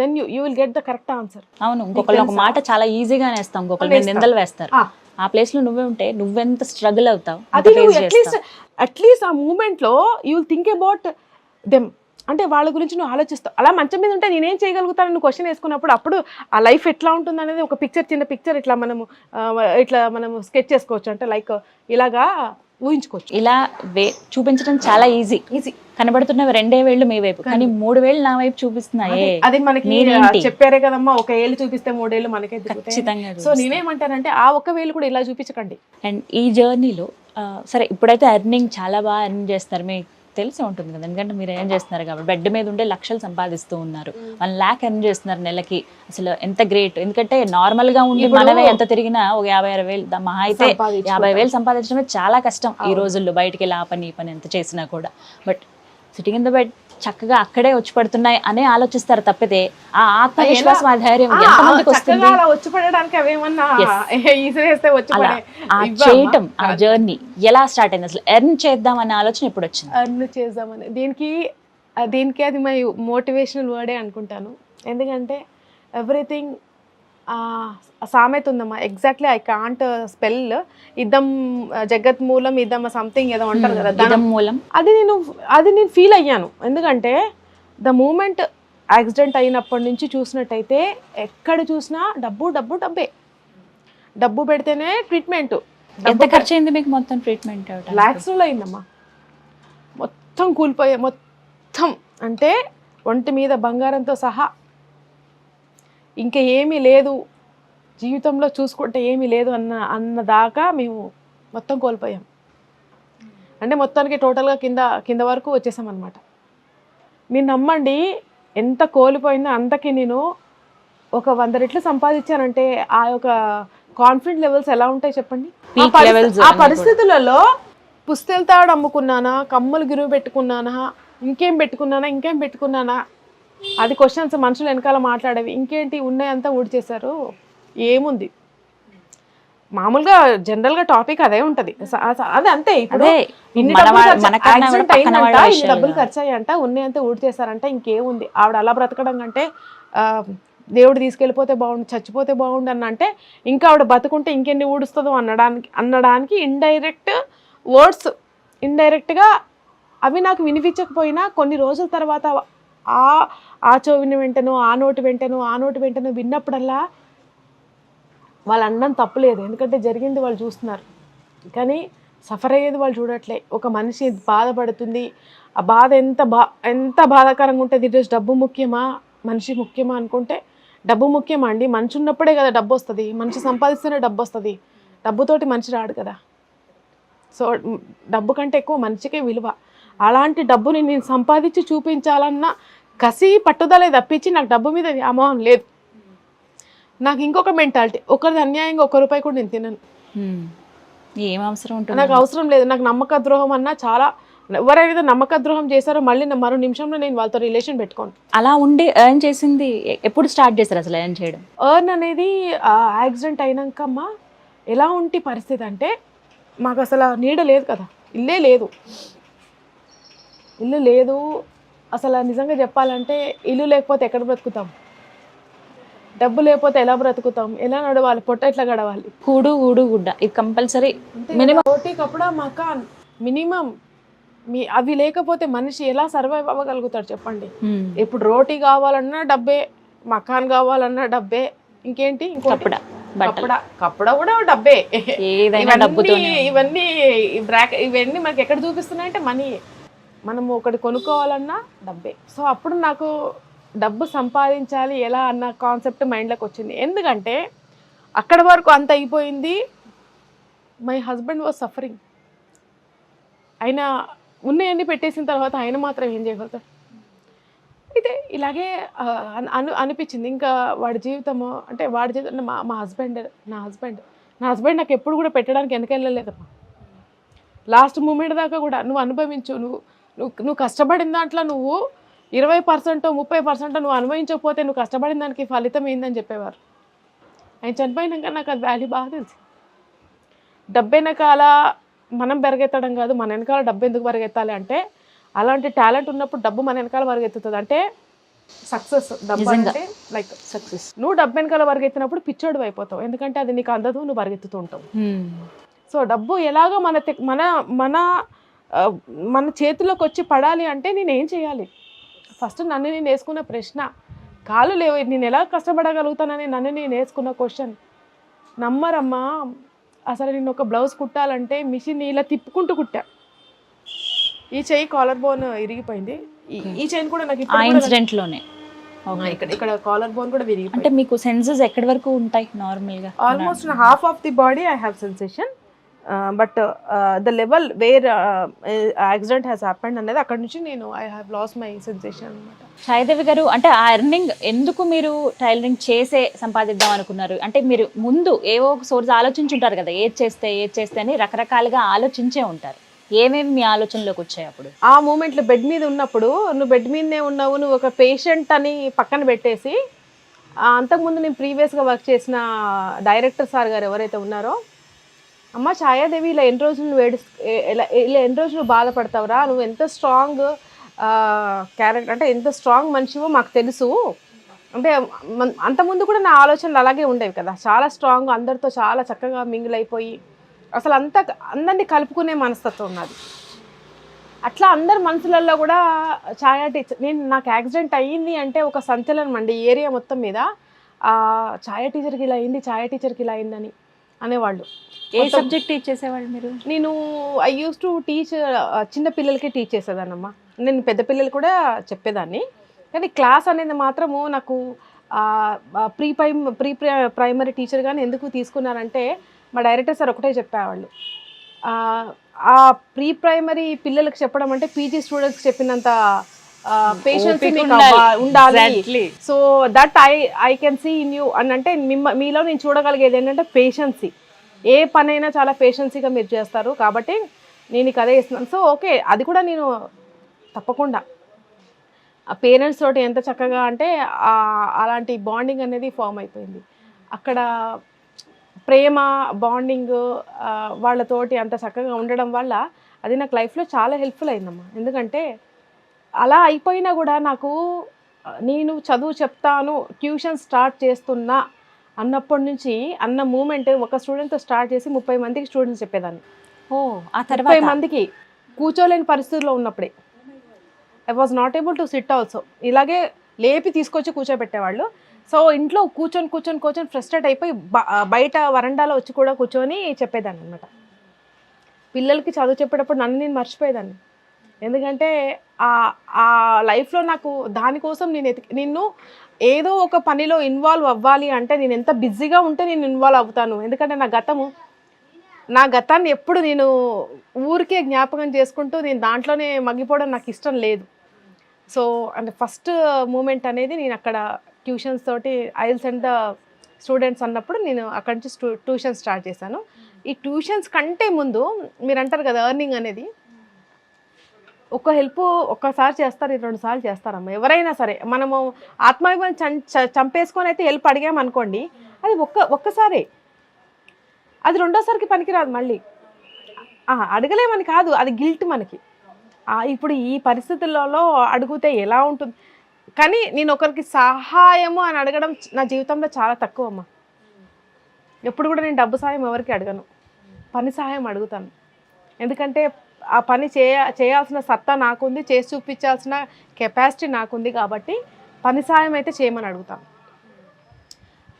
then you will get the correct answer. అవును, ఇంకొకళ్ళు ఒక మాట చాలా ఈజీగా వేస్తాం, ఇంకొకళ్ళు నిందలు వేస్తారు. ఆ ప్లేస్ లో నువ్వే ఉంటే నువ్వెంత స్ట్రగుల్ అవుతావు. అట్లీస్ట్ ఆ మూమెంట్ లో you will think about them. అంటే వాళ్ళ గురించి నువ్వు ఆలోచిస్తావు. అలా మంచం మీద ఉంటే నేనేం చేయగలుగుతాను నువ్వు క్వశ్చన్ వేసుకున్నప్పుడు అప్పుడు ఆ లైఫ్ ఎట్లా ఉంటుంది అనేది ఒక చిన్న పిక్చర్ ఇట్లా మనము స్కెచ్ చేసుకోవచ్చు. అంటే లైక్ ఇలాగా ఊహించుకోవచ్చు. ఇలా చూపించడం చాలా ఈజీ. కనబడుతున్నవి 2 వేళ్ళు మీ వైపు, కానీ 3 వేళ్ళు నా వైపు చూపిస్తున్నాయి. అది మనకి చెప్పారే కదమ్మా, 1 ఏళ్ళు చూపిస్తే 3 ఏళ్ళు మనకే ఖచ్చితంగా. సో నేనేమంటానంటే ఆ 1 వేలు కూడా ఇలా చూపించకండి. అండ్ ఈ జర్నీలో సరే ఇప్పుడైతే ఎర్నింగ్ చాలా బాగా ఎర్న్ చేస్తారు, మీకు తెలిసి ఉంటుంది కదా, ఎందుకంటే మీరు ఏం చేస్తున్నారు కాబట్టి. బెడ్ మీద ఉండే లక్షలు సంపాదిస్తూ ఉన్నారు, 1 lakh ఎర్న్ చేస్తున్నారు నెలకి. అసలు ఎంత గ్రేట్. ఎందుకంటే నార్మల్ గా ఉండి మనమే ఎంత తిరిగినా ఒక 50-60 వేలు, మహా అయితే 50 వేలు సంపాదించడమే చాలా కష్టం ఈ రోజుల్లో. బయటికి వెళ్ళి ఆ పని ఈ పని ఎంత చేసినా కూడా. But sitting in the bed చక్కగా అక్కడే వచ్చి పడుతున్నాయి అని ఆలోచిస్తారు తప్పితే ఆ ఆత్మవిశ్వాసం, ఆ ధైర్యం ఎంతమందికి వస్తుంది? ఆ చేయటం, ఆ జర్నీ ఎలా స్టార్ట్ అయింది? అసలు ఎర్న్ చేద్దాం అనే ఆలోచన ఎప్పుడు వచ్చింది? ఎర్న్ చేద్దామని దీనికి అది మై మోటివేషనల్ వర్డే అనుకుంటాను. ఎందుకంటే ఎవ్రీథింగ్ సామెత ఉందమ్మా, ఎగ్జాక్ట్లీ ఐ కాంట్ స్పెల్. ఇద్దం జగత్ మూలం, ఇద్దం సంథింగ్ ఏదో అంటారు కదా, ధనం మూలం. అది నేను ఫీల్ అయ్యాను. ఎందుకంటే ద మూమెంట్ యాక్సిడెంట్ అయినప్పటి నుంచి చూసినట్టయితే ఎక్కడ చూసినా డబ్బే. డబ్బు పెడితేనే ట్రీట్మెంట్. ఎంత ఖర్చు అయింది మీకు మొత్తం ట్రీట్మెంట్? లాక్స్లో అయిందమ్మా. మొత్తం కూలిపోయా, మొత్తం అంటే ఒంటి మీద బంగారంతో సహా. ఇంకా ఏమీ లేదు జీవితంలో, చూసుకుంటే ఏమీ లేదు అన్న దాకా మేము మొత్తం కోల్పోయాం. అంటే మొత్తానికి టోటల్గా కింద వరకు వచ్చేసాం అనమాట. మీరు నమ్మండి, ఎంత కోల్పోయిందో అంతకి నేను ఒక 100 రెట్లు సంపాదించానంటే ఆ యొక్క కాన్ఫిడెంట్ లెవెల్స్ ఎలా ఉంటాయి చెప్పండి. ఆ పరిస్థితులలో పుస్తెలు తాడు అమ్ముకున్నానా, కమ్ములు గిరువు పెట్టుకున్నానా, ఇంకేం పెట్టుకున్నానా, అది క్వశ్చన్స్ మనుషులు వెనకాల మాట్లాడేవి. ఇంకేంటి ఉన్నాయంతా ఊడ్చేశారు. ఏముంది, మామూలుగా జనరల్ గా టాపిక్ అదే ఉంటది. అదే అంతే. ఇప్పుడు ఇన్ని డబ్బులు ఖర్చు అయ్యంట, ఉన్నాయంతా ఊడ్చేశారంట, ఇంకేముంది. ఆవిడ అలా బ్రతకడం కంటే దేవుడు తీసుకెళ్ళిపోతే బాగుండు, చచ్చిపోతే బాగుండు అన్న అంటే, ఇంకా ఆవిడ బతుకుంటే ఇంకెన్ని ఊడుస్తుందో అనడానికి ఇండైరెక్ట్ వర్డ్స్, ఇండైరెక్ట్గా అవి నాకు వినిపించకపోయినా కొన్ని రోజుల తర్వాత ఆ చెవిని వెంటనో ఆ నోటి వెంటనో విన్నప్పుడల్లా వాళ్ళు అనడం తప్పులేదు. ఎందుకంటే జరిగింది వాళ్ళు చూస్తున్నారు, కానీ సఫర్ అయ్యేది వాళ్ళు చూడట్లే. ఒక మనిషి బాధపడుతుంది, ఆ బాధ ఎంత బాధాకరంగా ఉంటుంది. ఈరోజు డబ్బు ముఖ్యమా, మనిషి ముఖ్యమా అనుకుంటే డబ్బు ముఖ్యమా అండి? మనిషి ఉన్నప్పుడే కదా డబ్బు వస్తుంది. మనిషి సంపాదిస్తేనే డబ్బు వస్తుంది. డబ్బుతోటి మనిషి రాడు కదా. సో డబ్బు కంటే ఎక్కువ మనిషికే విలువ. అలాంటి డబ్బుని నేను సంపాదించి చూపించాలన్న కసి పట్టుదలే తప్పించి నాకు డబ్బు మీద వ్యామోహం లేదు. నాకు ఇంకొక మెంటాలిటీ, ఒకరిది అన్యాయంగా ₹1 కూడా నేను తినను. ఏం అవసరం ఉంటుంది, నాకు అవసరం లేదు. నాకు నమ్మక ద్రోహం అన్నా చాలా, ఎవరైతే నమ్మక ద్రోహం చేశారో మళ్ళీ మరో నిమిషంలో నేను వాళ్ళతో రిలేషన్ పెట్టుకోను. అలా ఉండి ఎర్న్ చేసింది ఎప్పుడు స్టార్ట్ చేశారు అసలు ఎర్న్ చేయడం? ఎర్న్ అనేది యాక్సిడెంట్ అయినాక అమ్మా ఎలా ఉంటే పరిస్థితి అంటే, మాకు అసలు నీడ లేదు కదా, ఇల్లు లేదు అసలు. నిజంగా చెప్పాలంటే ఇల్లు లేకపోతే ఎక్కడ బ్రతుకుతాం, డబ్బు లేకపోతే ఎలా బ్రతుకుతాం, ఎలా నడవాలి, పొట్ట ఎట్లా గడవాలి, కూడు ఊడు గుడ్డ ఇది కంపల్సరీ. రోటీ కప్పుడా మకాన్ మినిమం. అవి లేకపోతే మనిషి ఎలా సర్వైవ్ అవ్వగలుగుతాడు చెప్పండి. ఇప్పుడు రోటీ కావాలన్నా డబ్బే, మకాన్ కావాలన్నా డబ్బే, ఇంకేంటి కప్పుడా కూడా డబ్బే. ఇవన్నీ మనకి ఎక్కడ చూపిస్తున్నాయంటే మనీ. మనం ఒకటి కొనుక్కోవాలన్నా డబ్బే. సో అప్పుడు నాకు డబ్బు సంపాదించాలి ఎలా అన్న కాన్సెప్ట్ మైండ్లోకి వచ్చింది. ఎందుకంటే అక్కడ వరకు అంత అయిపోయింది. My husband was suffering. ఆయన ఉన్నాయన్నీ పెట్టేసిన తర్వాత ఆయన మాత్రం ఏం చేయగలుగుతారు. అయితే ఇలాగే అనిపించింది. ఇంకా వాడి జీవితము అంటే మా హస్బెండ్ నా హస్బెండ్ నాకు ఎప్పుడు కూడా పెట్టడానికి వెనకెళ్ళలేదమ్మా. లాస్ట్ మూమెంట్ దాకా కూడా నువ్వు అనుభవించు, నువ్వు కష్టపడిన దాంట్లో నువ్వు 20% 30% నువ్వు అనుభవించకపోతే నువ్వు కష్టపడిన దానికి ఫలితం ఏందని చెప్పేవారు. ఆయన చనిపోయినాక నాకు అది వాల్యూ బాగా తెలుసు. డబ్బు వెనకాల మనం పెరిగెత్తడం కాదు, మన వెనకాల డబ్బు ఎందుకు పరిగెత్తాలి అంటే, అలాంటి టాలెంట్ ఉన్నప్పుడు డబ్బు మన వెనకాల పరిగెత్తుతుంది. అంటే సక్సెస్, డబ్బు అంటే లైక్ సక్సెస్. నువ్వు డబ్బు వెనకాల పరిగెత్తినప్పుడు పిచ్చోడు అయిపోతావు, ఎందుకంటే అది నీకు అందదు, నువ్వు పరిగెత్తుతూ ఉంటావు. సో డబ్బు ఎలాగో మన చేతిలోకి వచ్చి పడాలి అంటే నేనేం చేయాలి? ఫస్ట్ నన్ను నేను వేసుకున్న ప్రశ్న, కాలు లేవు, నేను ఎలా కష్టపడగలుగుతానని నన్ను నేను వేసుకున్న క్వశ్చన్. నమ్మరమ్మా, అసలు నేను ఒక బ్లౌజ్ కుట్టాలంటే మిషన్ ఇలా తిప్పుకుంటూ కుట్టా. ఈ చెయ్యి కాలర్ బోన్ ఇరిగిపోయింది. ఈ చైన్ కూడా నాకు ఇన్సిడెంట్లోనే ఇక్కడ కాలర్ బోన్ కూడా విరిగిపోయింది. అంటే మీకు సెన్సెస్ ఎక్కడి వరకు ఉంటాయి నార్మల్గా? Almost half of the body I have sensation, but the level where accident has happened అనేది అక్కడ నుంచి నేను I have lost my sensation అనమాట. ఛాయాదేవి గారు, అంటే ఆ ఎర్నింగ్ ఎందుకు మీరు టైలరింగ్ చేసే సంపాదిద్దాం అనుకున్నారు? అంటే మీరు ముందు ఏవో ఒక సోర్స్ ఆలోచించుంటారు కదా, ఏది చేస్తే అని రకరకాలుగా ఆలోచించే ఉంటారు. ఏమేమి మీ ఆలోచనలోకి వచ్చాయి అప్పుడు? ఆ మూమెంట్లో బెడ్ మీద ఉన్నప్పుడు, నువ్వు బెడ్ మీదనే ఉన్నావు, నువ్వు ఒక పేషెంట్ అని పక్కన పెట్టేసి, అంతకుముందు నేను ప్రీవియస్గా వర్క్ చేసిన డైరెక్టర్ సార్ గారు ఎవరైతే ఉన్నారో, అమ్మ ఛాయాదేవి ఇలా ఎన్ని రోజులు నువ్వు ఇలా ఎన్ని రోజులు నువ్వు బాధపడతావురా, నువ్వు ఎంత స్ట్రాంగ్ క్యారెక్టర్ అంటే ఎంత స్ట్రాంగ్ మనిషివో మాకు తెలుసు. అంటే అంతకుముందు కూడా నా ఆలోచనలు అలాగే ఉండేవి కదా, చాలా స్ట్రాంగ్, అందరితో చాలా చక్కగా మింగిల్ అయిపోయి అసలు అందరినీ కలుపుకునే మనస్తత్వం ఉన్నది. అట్లా అందరి మనసులలో కూడా ఛాయా టీచర్, నాకు యాక్సిడెంట్ అయ్యింది అంటే ఒక సంచలనం అండి ఏరియా మొత్తం మీద. ఛాయా టీచర్కి ఇలా అయింది, ఛాయా టీచర్కి ఇలా అయిందని అనేవాళ్ళు. ఏ సబ్జెక్ట్ టీచ్ చేసేవాళ్ళు మీరు? నేను ఐ యూస్ టు టీచ్ చిన్న పిల్లలకి టీచ్ చేసేదాన్నమ్మా. నేను పెద్ద పిల్లలు కూడా చెప్పేదాన్ని, కానీ క్లాస్ అనేది మాత్రము నాకు ప్రీ ప్రైమరీ టీచర్ కానీ ఎందుకు తీసుకున్నారంటే, మా డైరెక్టర్ సార్ ఒకటే చెప్పేవాళ్ళు, ఆ ప్రీ ప్రైమరీ పిల్లలకు చెప్పడం అంటే పీజీ స్టూడెంట్స్కి చెప్పినంత పేషెన్స్ ఉండాలి. So that I can see in you అని అంటే మీలో నేను చూడగలిగేది ఏంటంటే పేషెన్సీ. ఏ పనైనా చాలా పేషెన్సీగా మీరు చేస్తారు కాబట్టి నేను ఇక అదే ఇస్తున్నాను. సో ఓకే, అది కూడా నేను తప్పకుండా ఆ పేరెంట్స్ తోటి ఎంత చక్కగా అంటే అలాంటి బాండింగ్ అనేది ఫామ్ అయిపోయింది అక్కడ. ప్రేమ బాండింగ్ వాళ్ళతోటి అంత చక్కగా ఉండడం వల్ల అది నాకు లైఫ్లో చాలా హెల్ప్ఫుల్ అయిందమ్మా. ఎందుకంటే అలా అయిపోయినా కూడా నాకు నేను చదువు చెప్తాను ట్యూషన్ స్టార్ట్ చేస్తున్నా అన్నప్పటి నుంచి అన్న మూమెంట్ ఒక స్టూడెంట్తో స్టార్ట్ చేసి 30 మందికి స్టూడెంట్స్ చెప్పేదాన్ని. ఆ తర్వాత 30 మందికి కూర్చోలేని పరిస్థితుల్లో ఉన్నప్పుడే I was not able to SIT also. ఇలాగే లేపి తీసుకొచ్చి కూర్చోబెట్టేవాళ్ళు. సో ఇంట్లో కూర్చొని ఫ్రస్ట్రేట్ అయిపోయి బయట వరండాలో వచ్చి కూడా కూర్చొని చెప్పేదాన్ని అనమాట. పిల్లలకి చదువు చెప్పేటప్పుడు నన్ను నేను మర్చిపోయేదాన్ని. ఎందుకంటే ఆ లైఫ్లో నాకు దానికోసం నిన్ను ఏదో ఒక పనిలో ఇన్వాల్వ్ అవ్వాలి అంటే నేను ఎంత బిజీగా ఉంటే నేను ఇన్వాల్వ్ అవుతాను. ఎందుకంటే నా గతాన్ని ఎప్పుడు నేను ఊరికే జ్ఞాపకం చేసుకుంటూ నేను దాంట్లోనే మగ్గిపోవడం నాకు ఇష్టం లేదు. సో అంటే ఫస్ట్ మూమెంట్ అనేది నేను అక్కడ ట్యూషన్స్ తోటి ఐల్స్ అండ్ స్టూడెంట్స్ అన్నప్పుడు నేను అక్కడి నుంచి ట్యూషన్ స్టార్ట్ చేశాను. ఈ ట్యూషన్స్ కంటే ముందు మీరు అంటారు కదా ఎర్నింగ్ అనేది, ఒక హెల్ప్ ఒక్కసారి చేస్తారు, 2 సార్లు చేస్తారమ్మా ఎవరైనా సరే. మనము ఆత్మాభిమానం చంపేసుకొని అయితే హెల్ప్ అడిగామనుకోండి, అది ఒక్కసారే, అది రెండోసారికి పనికిరాదు. మళ్ళీ అడగలేమని కాదు, అది గిల్ట్ మనకి. ఇప్పుడు ఈ పరిస్థితులలో అడిగితే ఎలా ఉంటుంది. కానీ నేను ఒకరికి సహాయము అని అడగడం నా జీవితంలో చాలా తక్కువ అమ్మా. ఎప్పుడు కూడా నేను డబ్బు సహాయం ఎవరికి అడగను, పని సహాయం అడుగుతాను. ఎందుకంటే ఆ పని చేయాల్సిన సత్తా నాకుంది, చేసి చూపించాల్సిన కెపాసిటీ నాకుంది కాబట్టి పని సహాయం అయితే చేయమని అడుగుతాను.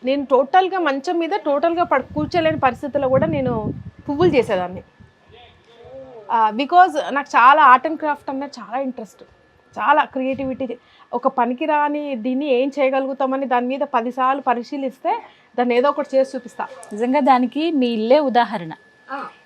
నేను టోటల్గా మంచం మీద టోటల్గా కూర్చోలేని పరిస్థితుల్లో కూడా నేను పువ్వులు చేసేదాన్ని. బికాజ్ నాకు చాలా ఆర్ట్ అండ్ క్రాఫ్ట్ అన్నది చాలా ఇంట్రెస్ట్, చాలా క్రియేటివిటీ. ఒక పనికి రాని దీన్ని ఏం చేయగలుగుతామని దాని మీద 10 సార్లు పరిశీలిస్తే దాన్ని ఏదో ఒకటి చేసి చూపిస్తా. నిజంగా దానికి మీ ఇల్లే ఉదాహరణ.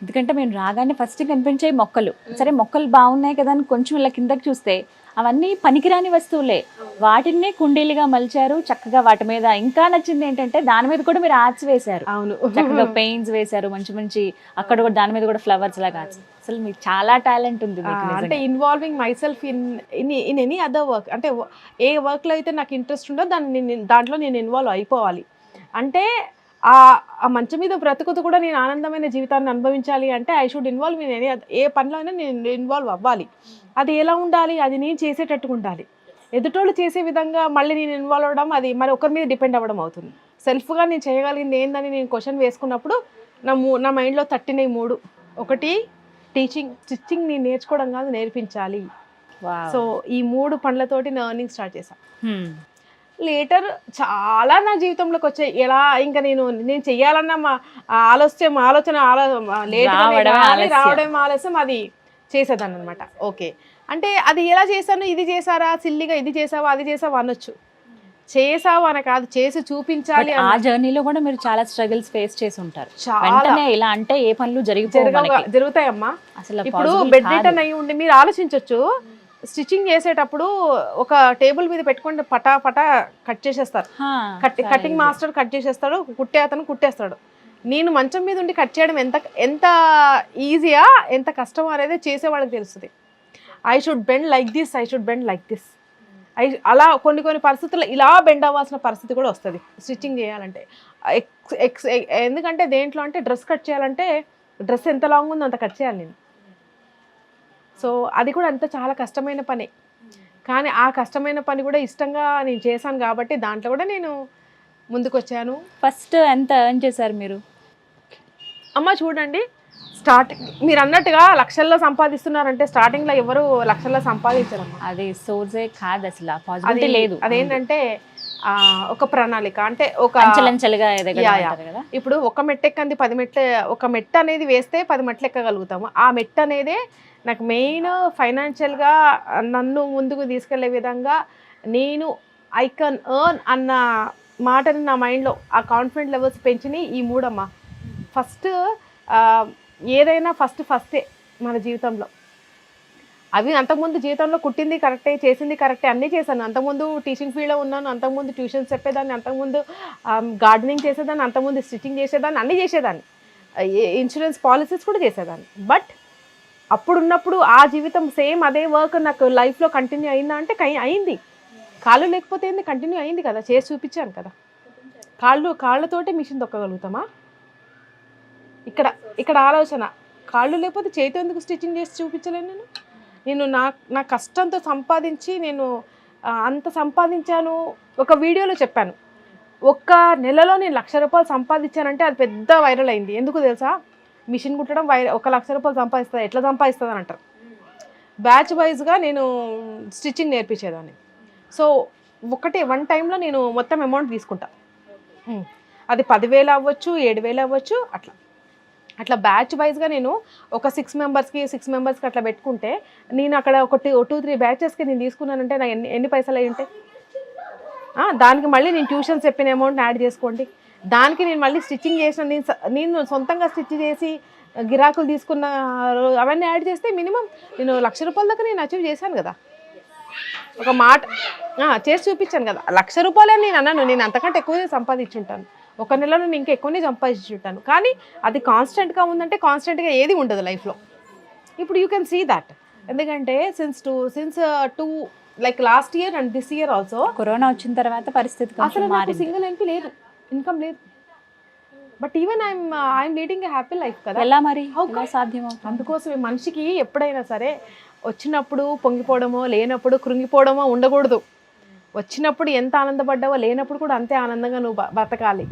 ఎందుకంటే మేము రాగానే ఫస్ట్ కనిపించే మొక్కలు, సరే మొక్కలు బాగున్నాయి కదా అని కొంచెం ఇలా కిందకి చూస్తే అవన్నీ పనికిరాని వస్తువులే. వాటినే కుండీలుగా మలిచారు చక్కగా. వాటి మీద ఇంకా నచ్చింది ఏంటంటే దాని మీద కూడా మీరు ఆర్ట్స్ వేశారు. అవును, చక్కగా పెయింట్స్ వేశారు మంచి అక్కడ కూడా దాని మీద కూడా ఫ్లవర్స్ లాగా. అసలు మీకు చాలా టాలెంట్ ఉంది. అంటే involving my self in any other work. అంటే ఏ వర్క్లో అయితే నాకు ఇంట్రెస్ట్ ఉందో దాంట్లో నేను ఇన్వాల్వ్ అయిపోవాలి. అంటే ఆ మంచం మీద బ్రతుకుతూ కూడా నేను ఆనందమైన జీవితాన్ని అనుభవించాలి అంటే I should involve in any. ఏ పనిలో అయినా నేను ఇన్వాల్వ్ అవ్వాలి. అది ఎలా ఉండాలి, అది నేను చేసేటట్టుగా ఉండాలి. ఎదుటోళ్ళు చేసే విధంగా మళ్ళీ నేను ఇన్వాల్వ్ అవ్వడం అది మరి ఒకరి మీద డిపెండ్ అవ్వడం అవుతుంది. సెల్ఫ్గా నేను చేయగలిగింది ఏందని నేను క్వశ్చన్ వేసుకున్నప్పుడు నా మైండ్లో తట్టినవి 3. ఒకటి టీచింగ్, స్టిచ్చింగ్ నేను నేర్చుకోవడం కాదు నేర్పించాలి. సో ఈ 3 పనులతోటి నేను ఎర్నింగ్ స్టార్ట్ చేశాను. లేటర్ చాలా నా జీవితంలోకి వచ్చాయి. ఎలా ఇంకా నేను చెయ్యాలన్న ఆలోచన రావడం ఆలస్యం, అది చేసేదాన్ని అనమాట. ఓకే అంటే అది ఎలా చేశాను, ఇది చేశారా సిల్లిగా, ఇది చేసావా అది చేసావా అనొచ్చు. చేసావు అని కాదు, చేసి చూపించాలి. ఆ జర్నీలో కూడా మీరు చాలా స్ట్రగుల్స్ ఫేస్ చేసి ఉంటారు. వెంటనే ఇలా అంటే ఏ పనులు జరుగుతాయమ్మా. అసలు ఇప్పుడు బెడ్ రిటర్న్ అయ్యి ఉండి మీరు ఆలోచించవచ్చు. స్టిచ్చింగ్ చేసేటప్పుడు ఒక టేబుల్ మీద పెట్టుకుంటే పటా కట్ చేసేస్తారు. కటింగ్ మాస్టర్ కట్ చేసేస్తాడు, కుట్టే అతను కుట్టేస్తాడు. నేను మంచం మీద ఉండి కట్ చేయడం ఎంత ఈజీయా ఎంత కష్టం అనేది చేసేవాళ్ళకి తెలుస్తుంది. I should bend like this, I should bend like this. అలా కొన్ని పరిస్థితుల్లో ఇలా బెండ్ అవ్వాల్సిన పరిస్థితి కూడా వస్తుంది స్టిచ్చింగ్ చేయాలంటే. ఎందుకంటే దేంట్లో అంటే డ్రెస్ కట్ చేయాలంటే డ్రెస్ ఎంత లాంగ్ ఉందో అంత కట్ చేయాలి నేను. సో అది కూడా అంత చాలా కష్టమైన పని. కానీ ఆ కష్టమైన పని కూడా ఇష్టంగా నేను చేశాను కాబట్టి దాంట్లో కూడా నేను ముందుకు వచ్చాను. ఫస్ట్ ఎంత ఎర్న్ చేశారు మీరు? అమ్మ చూడండి, స్టార్టింగ్ మీరు అన్నట్టుగా లక్షల్లో సంపాదిస్తున్నారంటే స్టార్టింగ్లో ఎవరు లక్షల్లో సంపాదించారమ్మా. అది సోర్సే కాదు, అసలు పాసిబిలిటీ లేదు. అదేంటంటే ఒక ప్రణాళిక, అంటే ఒక అంచెలంచెలుగా. ఇప్పుడు ఒక మెట్టెక్కంది 10 మెట్లు, ఒక మెట్టు అనేది వేస్తే 10 మెట్లు ఎక్కగలుగుతాము. ఆ మెట్టు అనేదే నాకు మెయిన్ ఫైనాన్షియల్గా నన్ను ముందుకు తీసుకెళ్లే విధంగా నేను ఐ కెన్ ఎర్న్ అన్న మాటని నా మైండ్లో ఆ కాన్ఫిడెంట్ లెవెల్స్ పెంచినాయి ఈ 3 అమ్మా. ఫస్ట్ ఏదైనా ఫస్టే మన జీవితంలో. అవి అంతకుముందు జీవితంలో కుట్టింది కరెక్టే, చేసింది కరెక్టే, అన్నీ చేశాను. అంతకుముందు టీచింగ్ ఫీల్డ్లో ఉన్నాను, అంతకుముందు ట్యూషన్స్ చెప్పేదాన్ని, అంతకుముందు గార్డెనింగ్ చేసేదాన్ని, అంతకుముందు స్టిచ్చింగ్ చేసేదాన్ని, అన్నీ చేసేదాన్ని, ఇన్సూరెన్స్ పాలసీస్ కూడా చేసేదాన్ని. బట్ అప్పుడున్నప్పుడు ఆ జీవితం సేమ్ అదే వర్క్ నాకు లైఫ్లో కంటిన్యూ అయిందా అంటే అయింది. కాళ్ళు లేకపోతే ఏంది, కంటిన్యూ అయింది కదా, చేసి చూపించాను కదా. కాళ్ళతోటే మిషన్ తొక్కగలుగుతామా? ఇక్కడ ఆలోచన, కాళ్ళు లేకపోతే చేతి ఎందుకు స్టిచ్చింగ్ చేసి చూపించలేను నేను నా కష్టంతో సంపాదించి నేను అంత సంపాదించాను. ఒక వీడియోలో చెప్పాను, ఒక్క నెలలో నేను 1,00,000 రూపాయలు సంపాదించానంటే అది పెద్ద వైరల్ అయింది. ఎందుకు తెలుసా? మిషన్ కుట్టడం 1,00,000 రూపాయలు సంపాదిస్తుంది, ఎట్లా సంపాదిస్తుంది అని అంటారు. బ్యాచ్ వైజ్గా నేను స్టిచ్చింగ్ నేర్పించేదాన్ని. సో వన్ టైంలో నేను మొత్తం అమౌంట్ తీసుకుంటా. అది 10,000 అవ్వచ్చు, 7,000 అవ్వచ్చు, అట్లా బ్యాచ్ వైజ్గా నేను ఒక 6 మెంబర్స్కి అట్లా పెట్టుకుంటే నేను అక్కడ 2-3 బ్యాచెస్కి నేను తీసుకున్నానంటే నాకు ఎన్ని పైసలు అయ్యి ఉంటాయి? దానికి మళ్ళీ నేను ట్యూషన్స్ చెప్పిన అమౌంట్ యాడ్ చేసుకోండి, దానికి నేను మళ్ళీ స్టిచ్చింగ్ చేసిన నేను సొంతంగా స్టిచ్ చేసి గిరాకులు తీసుకున్న అవన్నీ యాడ్ చేస్తే మినిమం నేను 1,00,000 రూపాయల దాకా నేను అచీవ్ చేశాను కదా. ఒక మాట చేసి చూపించాను కదా. 1,00,000 రూపాయలు అని నేను అన్నాను, నేను అంతకంటే ఎక్కువనే సంపాదించుంటాను, ఒక నెలలో నేను ఇంకా ఎక్కువనే సంపాదించుంటాను. కానీ అది కాన్స్టెంట్గా ఉందంటే కాన్స్టెంట్గా ఏది ఉండదు లైఫ్లో. ఇప్పుడు యూ కెన్ సీ దట్. ఎందుకంటే since two like last year and this year also corona వచ్చిన తర్వాత పరిస్థితి అసలు నాకు సింగిల్ ఎంపీ లేదు, ఇన్కమ్ లేదు. But even I'm leading a happy life కదా. ఎలా మరి సాధ్యం? అందుకోసమే మనిషికి ఎప్పుడైనా సరే వచ్చినప్పుడు పొంగిపోవడమో, లేనప్పుడు కృంగిపోవడమో ఉండకూడదు. వచ్చినప్పుడు ఎంత ఆనందపడ్డావో లేనప్పుడు కూడా అంతే ఆనందంగా నువ్వు బతకాలి.